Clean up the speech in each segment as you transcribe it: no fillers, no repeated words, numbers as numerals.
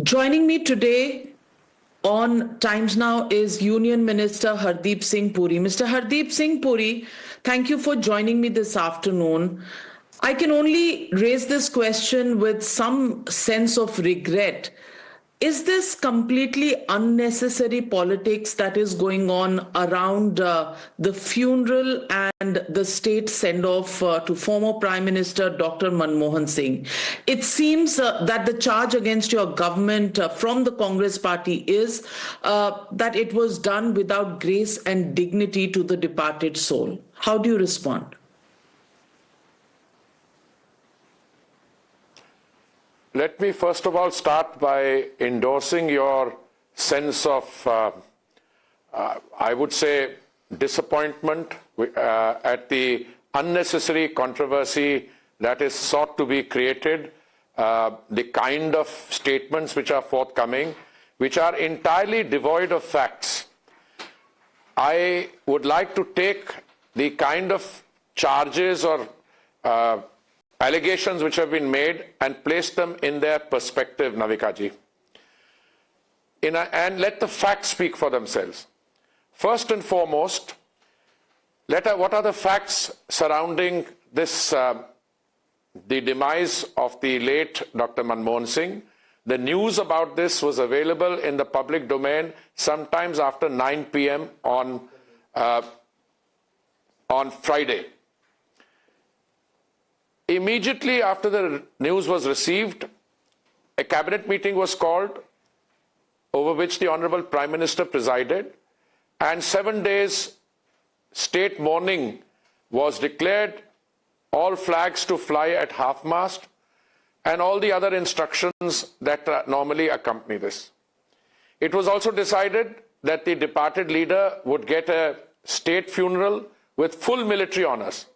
Joining me today on Times Now is Union Minister Hardeep Singh Puri. Mr. Hardeep Singh Puri, thank you for joining me this afternoon. I can only raise this question with some sense of regret. Is this completely unnecessary politics that is going on around the funeral and the state send off to former Prime Minister Dr. Manmohan Singh? It seems that the charge against your government from the Congress party is that it was done without grace and dignity to the departed soul. How do you respond? Let me first of all start by endorsing your sense of, I would say, disappointment at the unnecessary controversy that is sought to be created, the kind of statements which are forthcoming, which are entirely devoid of facts. I would like to take the kind of charges or allegations which have been made and place them in their perspective, Navika ji. And let the facts speak for themselves. First and foremost, what are the facts surrounding this, the demise of the late Dr. Manmohan Singh? The news about this was available in the public domain sometimes after 9 p.m. on Friday. Immediately after the news was received, a cabinet meeting was called over which the Honorable Prime Minister presided, and 7 days state mourning was declared, all flags to fly at half-mast, and all the other instructions that normally accompany this. It was also decided that the departed leader would get a state funeral with full military honors.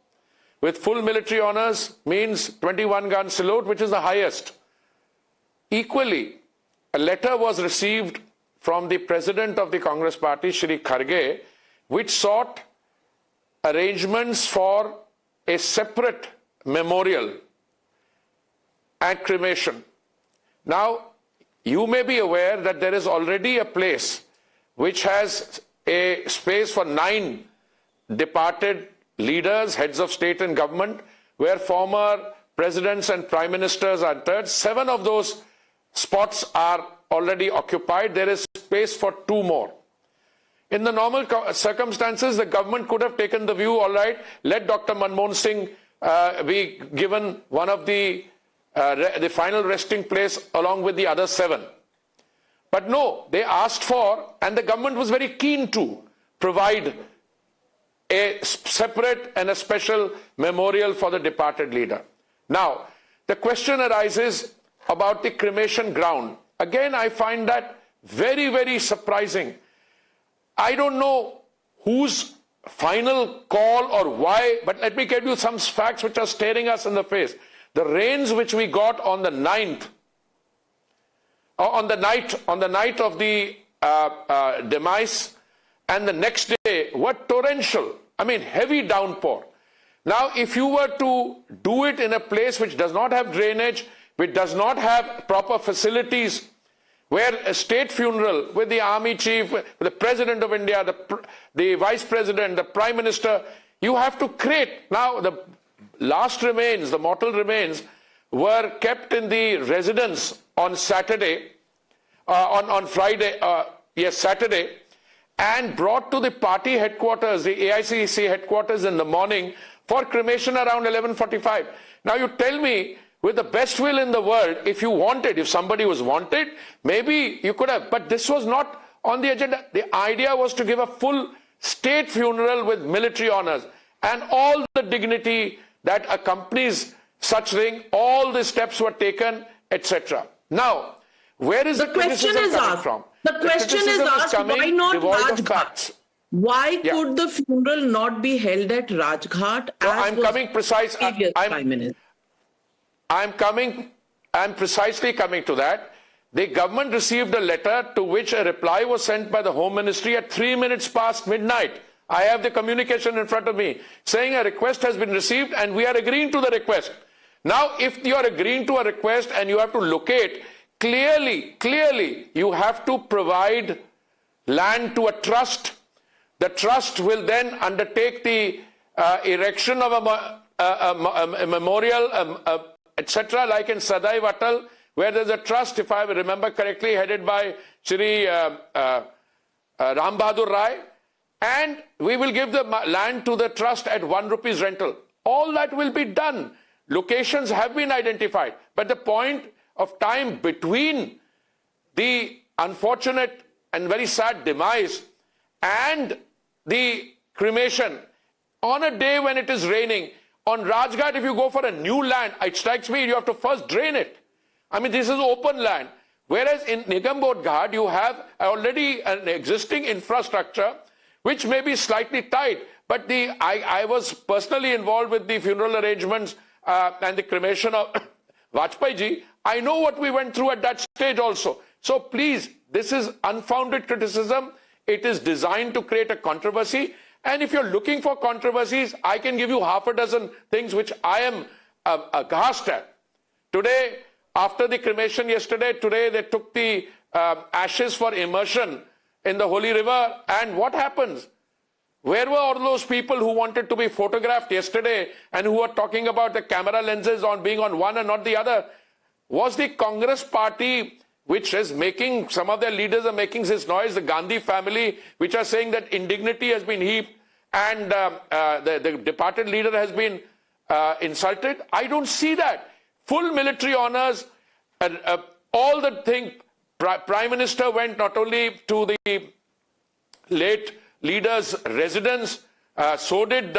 With full military honors means 21-gun salute, which is the highest. Equally, a letter was received from the president of the Congress party, Shri Kharge, which sought arrangements for a separate memorial and cremation. Now, you may be aware that there is already a place which has a space for 9 departed leaders, heads of state and government, where former presidents and prime ministers are interred. 7 of those spots are already occupied. There is space for 2 more. In the normal circumstances, the government could have taken the view, all right, let Dr. Manmohan Singh be given one of the final resting place along with the other 7. But no, they asked for, and the government was very keen to provide a separate and a special memorial for the departed leader. Now, the question arises about the cremation ground. Again, I find that very, very surprising. I don't know whose final call or why, but let me give you some facts which are staring us in the face. The rains which we got on the 9th, on the night of the demise, and the next day were torrential. I mean, heavy downpour. Now, if you were to do it in a place which does not have drainage, which does not have proper facilities, where a state funeral with the army chief, the president of India, the vice president, the prime minister, you have to create. Now, the last remains, the mortal remains, were kept in the residence on Saturday, on Friday, Saturday, and brought to the party headquarters, the AICC headquarters in the morning for cremation around 11:45. Now you tell me, with the best will in the world, if you wanted, if somebody was wanted, maybe you could have, but this was not on the agenda. The idea was to give a full state funeral with military honors and all the dignity that accompanies such thing, all the steps were taken, etc. Now, where is the criticism coming from? The question is asked, why not Rajghat? Why could the funeral not be held at Rajghat? So I'm coming precise. I'm precisely coming to that. The government received a letter to which a reply was sent by the Home Ministry at 3 minutes past midnight. I have the communication in front of me saying a request has been received and we are agreeing to the request. Now, if you are agreeing to a request and you have to locate clearly, you have to provide land to a trust. The trust will then undertake the erection of a memorial, etc., like in Sadai Vatal, where there's a trust, if I remember correctly, headed by Shri Ram Bahadur Rai, and we will give the land to the trust at ₹1 rental. All that will be done. Locations have been identified, but the point of time between the unfortunate and very sad demise and the cremation, on a day when it is raining, on Rajghat, if you go for a new land, it strikes me you have to first drain it. I mean, this is open land. Whereas in Nigambod Ghat, you have already an existing infrastructure, which may be slightly tight. But I was personally involved with the funeral arrangements and the cremation of Vajpayee ji. I know what we went through at that stage also. So please, this is unfounded criticism. It is designed to create a controversy. And if you're looking for controversies, I can give you half a dozen things which I am aghast at. Today, after the cremation yesterday, today they took the ashes for immersion in the holy river. And what happens? Where were all those people who wanted to be photographed yesterday and who were talking about the camera lenses on being on one and not the other? Was the Congress party, which is making, some of their leaders are making this noise, the Gandhi family, which are saying that indignity has been heaped and the departed leader has been insulted? I don't see that. Full military honors, all the things. Prime Minister went not only to the late leader's residence, so did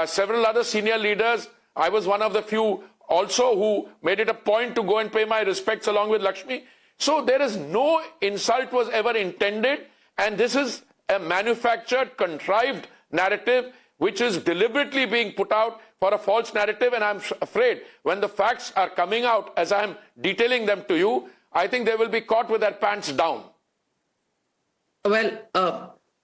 several other senior leaders. I was one of the few also who made it a point to go and pay my respects along with Lakshmi. So there is no insult was ever intended, and this is a manufactured, contrived narrative which is deliberately being put out for a false narrative. And I'm afraid when the facts are coming out, as I'm detailing them to you, I think they will be caught with their pants down. Well,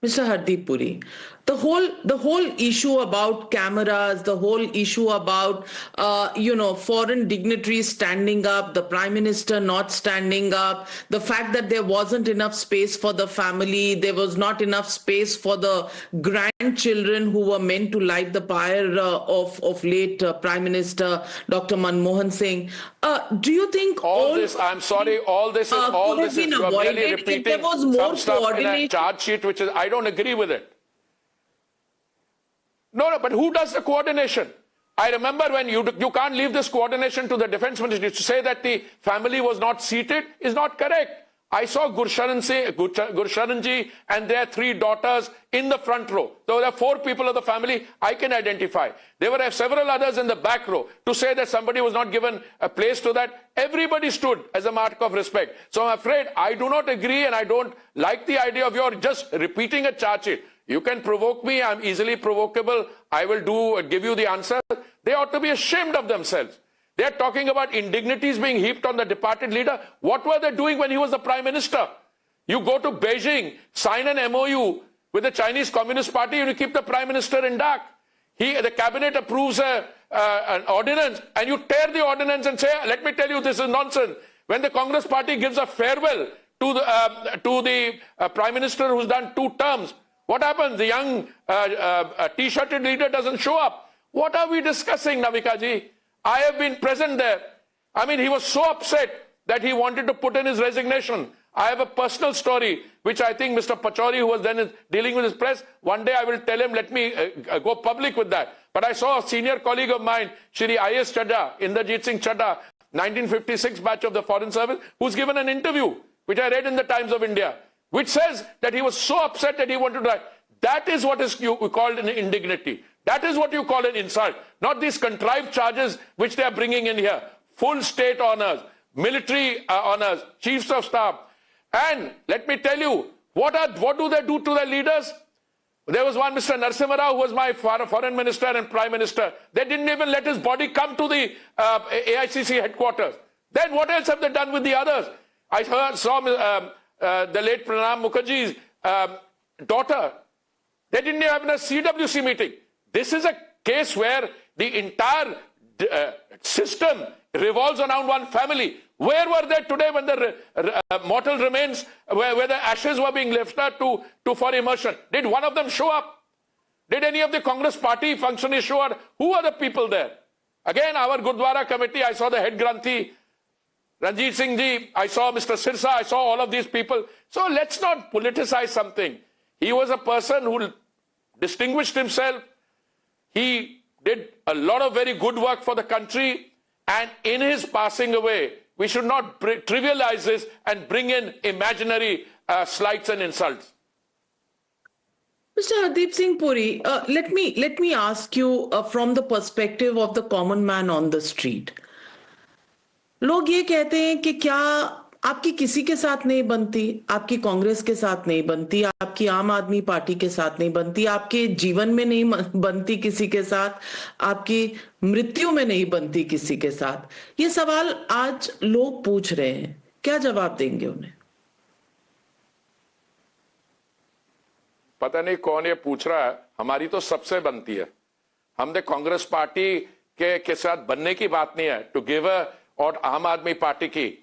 Mr. Hardeep Puri, the whole issue about cameras, the whole issue about foreign dignitaries standing up, the Prime Minister not standing up, the fact that there wasn't enough space for the family, there was not enough space for the grandchildren who were meant to light the pyre of late Prime Minister Dr. Manmohan Singh. Do you think all this? I'm sorry, all this is you are merely repeating there was more some stuff in a charge sheet, which is I don't agree with it. No, but who does the coordination? I remember when you can't leave this coordination to the defense ministry. To say that the family was not seated is not correct. I saw Gursharan ji and their 3 daughters in the front row. There were 4 people of the family I can identify. There were several others in the back row. To say that somebody was not given a place to that, everybody stood as a mark of respect. So I'm afraid I do not agree, and I don't like the idea of your just repeating a charge sheet. You can provoke me. I'm easily provocable. I will give you the answer. They ought to be ashamed of themselves. They're talking about indignities being heaped on the departed leader. What were they doing when he was the Prime Minister? You go to Beijing, sign an MOU with the Chinese Communist Party, and you keep the Prime Minister in dark. The cabinet approves an ordinance, and you tear the ordinance and say, let me tell you, this is nonsense. When the Congress Party gives a farewell to the Prime Minister who's done 2 terms, what happens? The young T-shirted leader doesn't show up. What are we discussing, Navika ji? I have been present there. I mean, he was so upset that he wanted to put in his resignation. I have a personal story, which I think Mr. Pachauri, who was then dealing with his press, one day I will tell him, let me go public with that. But I saw a senior colleague of mine, Shri I.S. Chadha, Inderjeet Singh Chadha, 1956 batch of the Foreign Service, who's given an interview, which I read in the Times of India, which says that he was so upset that he wanted to die. That is what is called an indignity. That is what you call an insult, not these contrived charges which they are bringing in here. Full state honors, military honors, chiefs of staff. And let me tell you, what do they do to their leaders? There was one Mr. Narasimha Rao, who was my foreign minister and prime minister. They didn't even let his body come to the AICC headquarters. Then what else have they done with the others? I saw the late Pranab Mukherjee's daughter. They didn't even have a CWC meeting. This is a case where the entire system revolves around one family. Where were they today when the mortal remains, where the ashes were being lifted for immersion? Did one of them show up? Did any of the Congress party functionaries show up? Who are the people there? Again, our Gurdwara committee, I saw the head Granthi, Ranjit Singh Ji, I saw Mr. Sirsa, I saw all of these people. So let's not politicize something. He was a person who distinguished himself. He did a lot of very good work for the country. And in his passing away, we should not trivialize this and bring in imaginary slights and insults. Mr. Hardeep Singh Puri, let me ask you from the perspective of the common man on the street. लोग ये कहते हैं कि क्या आपकी किसी के साथ नहीं बनती, आपकी कांग्रेस के साथ नहीं बनती, आपकी आम आदमी पार्टी के साथ नहीं बनती, आपके जीवन में नहीं बनती किसी के साथ, आपकी मृत्यु में नहीं बनती किसी के साथ? ये सवाल आज लोग पूछ रहे हैं, क्या जवाब देंगे उन्हें? पता नहीं कौन ये पूछ रहा है, हमारी तो सबसे बनती है. हमने कांग्रेस पार्टी के साथ बनने की बात नहीं है, टू गिव और आम आदमी पार्टी की.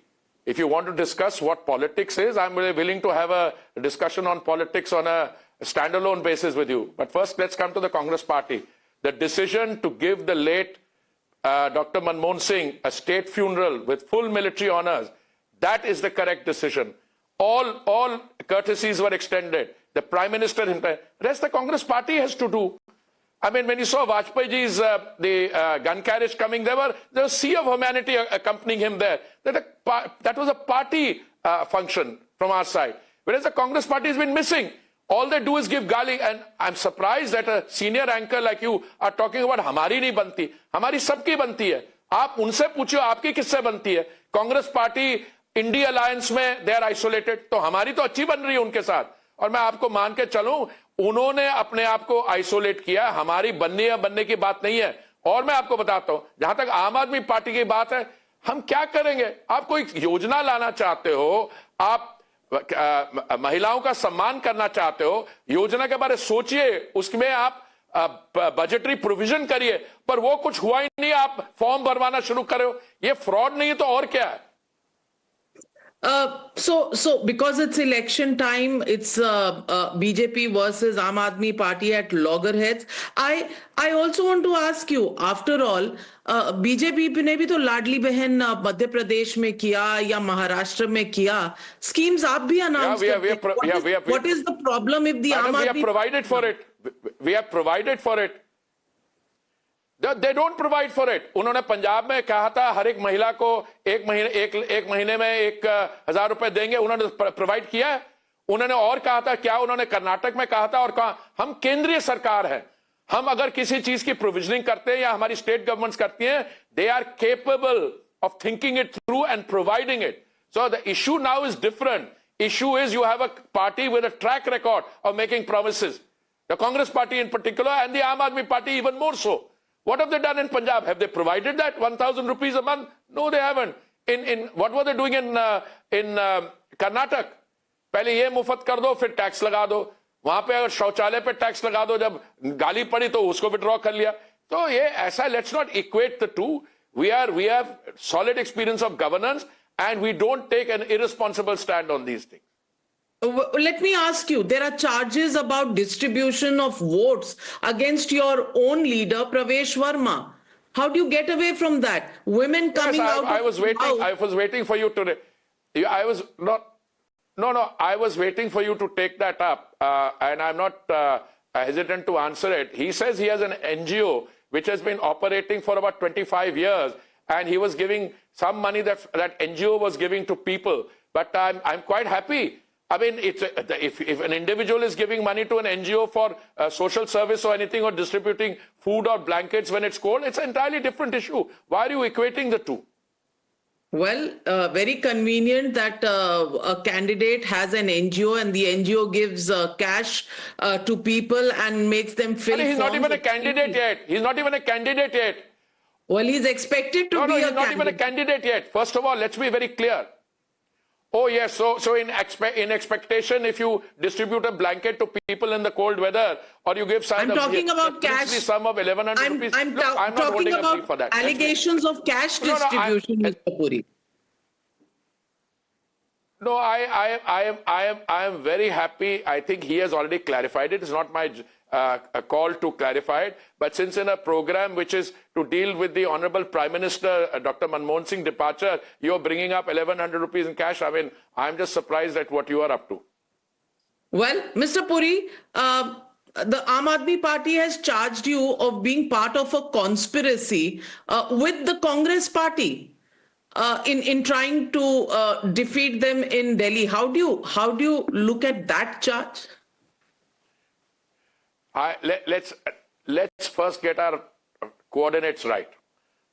If you want to discuss what politics is, I'm willing to have a discussion on politics on a standalone basis with you. But first, let's come to the Congress party. The decision to give the late Dr. Manmohan Singh a state funeral with full military honors, that is the correct decision. All courtesies were extended. The Prime Minister himself. Rest the Congress party has to do. I mean, when you saw Vajpayee ji's gun carriage coming, there was a sea of humanity accompanying him there. That was a party function from our side. Whereas the Congress party has been missing. All they do is give gali, and I'm surprised that a senior anchor like you are talking about hamari nahi banti. Hamari sabki banti hai. Aap unse pucho aapki kisse banti hai. Congress party, India alliance mein, they are isolated. तो हमारी तो अच्छी बन रही है उनके साथ. और मैं आपको मान के चलूं, उन्होंने अपने आप को आइसोलेट किया, हमारी बनने या बनने की बात नहीं है. और मैं आपको बताता हूं, जहां तक आम आदमी पार्टी की बात है, हम क्या करेंगे? आप कोई योजना लाना चाहते हो, आप महिलाओं का सम्मान करना चाहते हो, योजना के बारे सोचिए, उसमें आप बजटरी प्रोविजन करिए, पर वो कुछ हुआ ही नहीं, आप फॉर्म भरवाना शुरू करे हो. ये फ्रॉड नहीं है तो और क्या है? So because it's election time, it's BJP versus Aam Aadmi Party at loggerheads. I also want to ask you, after all, BJP ने भी तो लाडली बहन मध्य प्रदेश में किया या महाराष्ट्र में किया, schemes आप भी अनाउंस करते हैं. What is the problem if the Aam Aadmi? We have provided for it. We have provided for it. They don't provide for it. उन्होंने पंजाब में कहा था हर एक महिला को एक महीने में 1,000 रुपए देंगे, उन्होंने प्रोवाइड किया है. उन्होंने और कहा था, क्या उन्होंने कर्नाटक में कहा था और कहा हम केंद्रीय सरकार है, हम अगर किसी चीज की प्रोविजनिंग करते हैं या हमारी स्टेट गवर्नमेंट्स करती हैं, they are capable of thinking it through and providing it. So the issue now is different. Issue is you have a party with a track record of making promises. The Congress party in particular and the Aam Aadmi party even more so. What have they done in Punjab? Have they provided that 1,000 rupees a month? No, they haven't. In what were they doing in Karnataka? पहले ये मुफ्त कर दो, फिर tax लगा दो. वहां पे अगर शौचालय पे टैक्स लगा दो, जब गाली पड़ी तो उसको विड्रॉ कर लिया. तो ये ऐसा, let's not equate the two. We have solid experience of governance and we don't take an irresponsible stand on these things. Let me ask you, there are charges about distribution of votes against your own leader, Pravesh Verma. How do you get away from that? Women coming out. I was waiting for you today. I was waiting for you to take that up, and I'm not hesitant to answer it. He says he has an NGO which has been operating for about 25 years, and he was giving some money that NGO was giving to people. But I'm quite happy. I mean, if an individual is giving money to an NGO for social service or anything, or distributing food or blankets when it's cold, it's an entirely different issue. Why are you equating the two? Well, very convenient that a candidate has an NGO and the NGO gives cash to people and makes them fill forms. He's not even a candidate yet. He's not even a candidate yet. Well, he's expected to be a candidate. No, he's not even a candidate yet. First of all, let's be very clear. Oh yes, so in expectation, if you distribute a blanket to people in the cold weather, or you give some, I'm talking about cash. Sum of 1,100 rupees. I'm talking about allegations of cash distribution, Mr. Puri. No, I am very happy. I think he has already clarified it. It's not my a call to clarify it. But since in a program which is to deal with the Honorable Prime Minister, Dr. Manmohan Singh departure, you're bringing up 1,100 rupees in cash. I mean, I'm just surprised at what you are up to. Well, Mr. Puri, the Aam Aadmi Party has charged you of being part of a conspiracy with the Congress Party in trying to defeat them in Delhi. How do you look at that charge? Let's first get our coordinates right.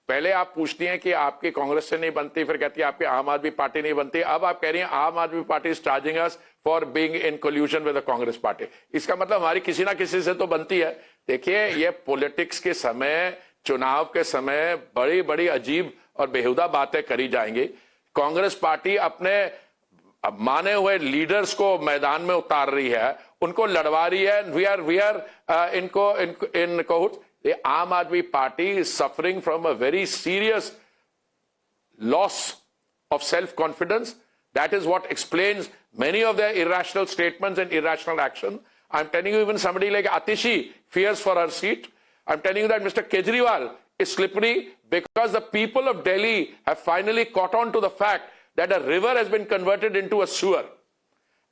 पहले आप पूछती हैं कि आपकी कांग्रेस से नहीं बनती, फिर कहती है आपकी आम आदमी पार्टी नहीं बनती, अब आप कह रही हैं आम आदमी party is charging us for being in collision with the Congress party. इसका मतलब हमारी किसी ना किसी से तो बनती है. देखिए, ये पॉलिटिक्स के समय, चुनाव के समय बड़ी बड़ी अजीब और बेहुदा बातें करी जाएंगी. कांग्रेस पार्टी अपने माने हुए लीडर्स को मैदान में उतार रही है, उनको लड़वा रही है. We are in cahoots. The Aam Aadmi Party is suffering from a very serious loss of self-confidence. That is what explains many of their irrational statements and irrational action. I'm telling you, even somebody like Atishi fears for her seat. I'm telling you that Mr. Kejriwal is slippery because the people of Delhi have finally caught on to the fact that a river has been converted into a sewer.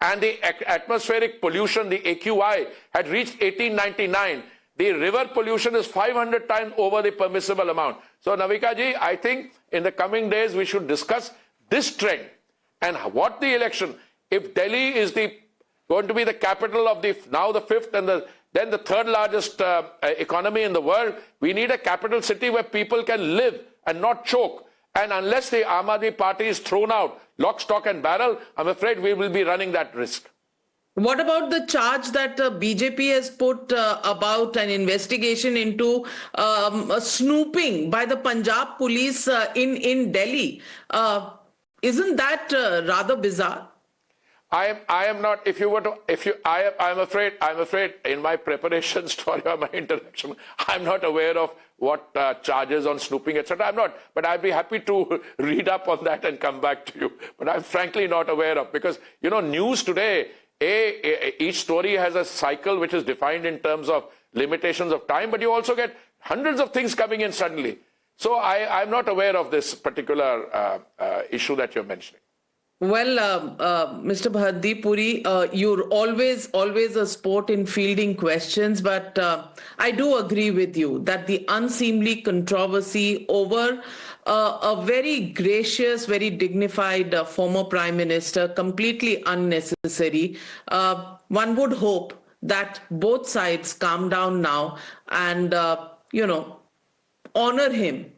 And the atmospheric pollution, the AQI, had reached 1899. The river pollution is 500 times over the permissible amount. So, Navika ji, I think in the coming days we should discuss this trend and what the election. If Delhi is going to be the capital of now the fifth and then the third largest economy in the world, we need a capital city where people can live and not choke. And unless the Aam Aadmi Party is thrown out, lock, stock and barrel, I'm afraid we will be running that risk. What about the charge that BJP has put about an investigation into snooping by the Punjab police in Delhi? Isn't that rather bizarre? I am not. I'm afraid in my preparations for my interaction, I'm not aware of what charges on snooping, etc. I'm not, but I'd be happy to read up on that and come back to you. But I'm frankly not aware of, because news today. Each story has a cycle which is defined in terms of limitations of time, but you also get hundreds of things coming in suddenly. So I'm not aware of this particular issue that you're mentioning. Well, Mr. Hardeep Puri, you're always a sport in fielding questions, but I do agree with you that the unseemly controversy over a very gracious, very dignified former Prime Minister, completely unnecessary. One would hope that both sides calm down now and, honor him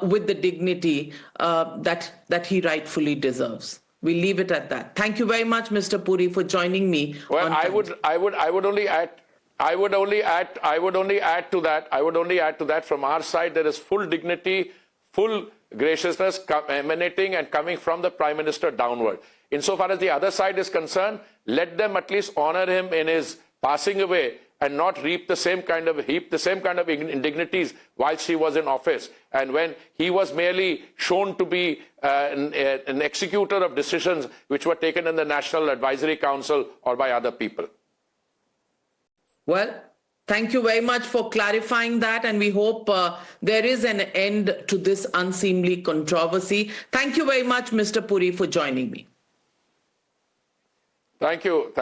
with the dignity that he rightfully deserves. We leave it at that. Thank you very much, Mr. Puri, for joining me. Well, I would only add to that from our side, there is full dignity, full graciousness emanating and coming from the Prime Minister downward. Insofar as the other side is concerned, let them at least honor him in his passing away and not heap the same kind of indignities whilst he was in office, and when he was merely shown to be an executor of decisions which were taken in the National Advisory Council or by other people. Well, thank you very much for clarifying that, and we hope there is an end to this unseemly controversy. Thank you very much, Mr. Puri, for joining me. Thank you.